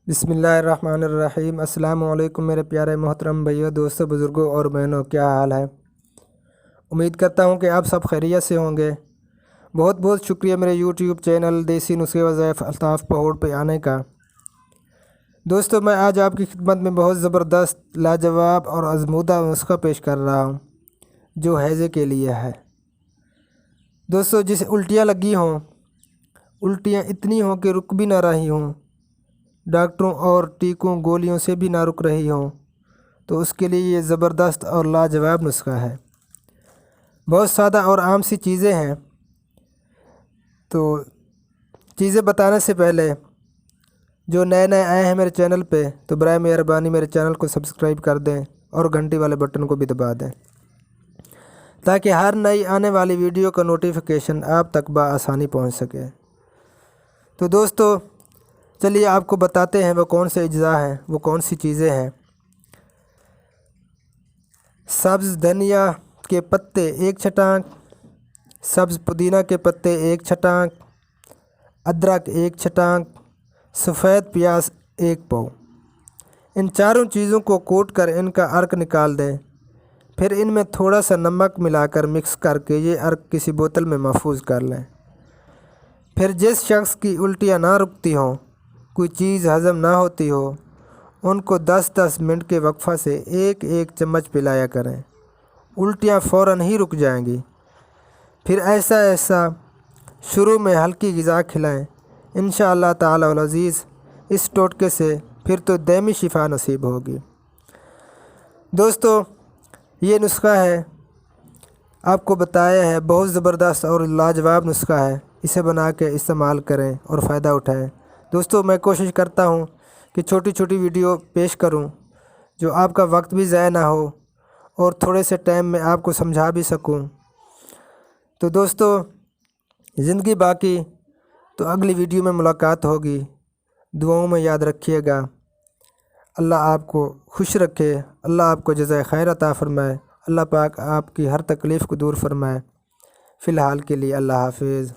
بسم اللہ الرحمن الرحیم۔ السلام علیکم میرے پیارے محترم بھائیوں، دوستوں، بزرگوں اور بہنوں، کیا حال ہے؟ امید کرتا ہوں کہ آپ سب خیریت سے ہوں گے۔ بہت بہت شکریہ میرے یوٹیوب چینل دیسی نسخے وظائف الطاف پہوڑ پہ آنے کا۔ دوستوں، میں آج آپ کی خدمت میں بہت زبردست، لاجواب اور آزمودہ نسخہ پیش کر رہا ہوں جو ہیضے کے لیے ہے۔ دوستوں، جسے الٹیاں لگی ہوں، الٹیاں اتنی ہوں کہ رک بھی نہ رہی ہوں، ڈاکٹروں اور ٹیکوں گولیوں سے بھی نہ رک رہی ہوں، تو اس کے لیے یہ زبردست اور لاجواب نسخہ ہے۔ بہت سادہ اور عام سی چیزیں ہیں، تو چیزیں بتانے سے پہلے جو نئے آئے ہیں میرے چینل پہ، تو برائے مہربانی میرے چینل کو سبسکرائب کر دیں اور گھنٹی والے بٹن کو بھی دبا دیں تاکہ ہر نئی آنے والی ویڈیو کا نوٹیفیکیشن آپ تک بآسانی پہنچ سکے۔ تو دوستو، چلیے آپ کو بتاتے ہیں وہ کون سے اجزاء ہیں، وہ کون سی چیزیں ہیں۔ سبز دھنیا کے پتے 1 چھٹانک، سبز پودینہ کے پتے 1 چھٹانک، ادرک 1 چھٹانک، سفید پیاز 1 پاؤ۔ ان چاروں چیزوں کو کوٹ کر ان کا عرق نکال دیں، پھر ان میں تھوڑا سا نمک ملا کر مکس کر کے یہ عرق کسی بوتل میں محفوظ کر لیں۔ پھر جس شخص کی الٹیاں نہ رکتی ہوں، کوئی چیز ہضم نہ ہوتی ہو، ان کو 10 منٹ کے وقفہ سے 1 چمچ پلایا کریں، الٹیاں فوراً ہی رک جائیں گی۔ پھر ایسا شروع میں ہلکی غذا کھلائیں، انشاءاللہ تعالی العزیز اس ٹوٹکے سے پھر تو دائمی شفا نصیب ہوگی۔ دوستو، یہ نسخہ ہے، آپ کو بتایا ہے، بہت زبردست اور لاجواب نسخہ ہے۔ اسے بنا کے استعمال کریں اور فائدہ اٹھائیں۔ دوستو، میں کوشش کرتا ہوں کہ چھوٹی چھوٹی ویڈیو پیش کروں جو آپ کا وقت بھی ضائع نہ ہو اور تھوڑے سے ٹائم میں آپ کو سمجھا بھی سکوں۔ تو دوستو، زندگی باقی، تو اگلی ویڈیو میں ملاقات ہوگی۔ دعاؤں میں یاد رکھیے گا۔ اللہ آپ کو خوش رکھے، اللہ آپ کو جزائے خیر عطا فرمائے، اللہ پاک آپ کی ہر تکلیف کو دور فرمائے۔ فی الحال کے لیے اللہ حافظ۔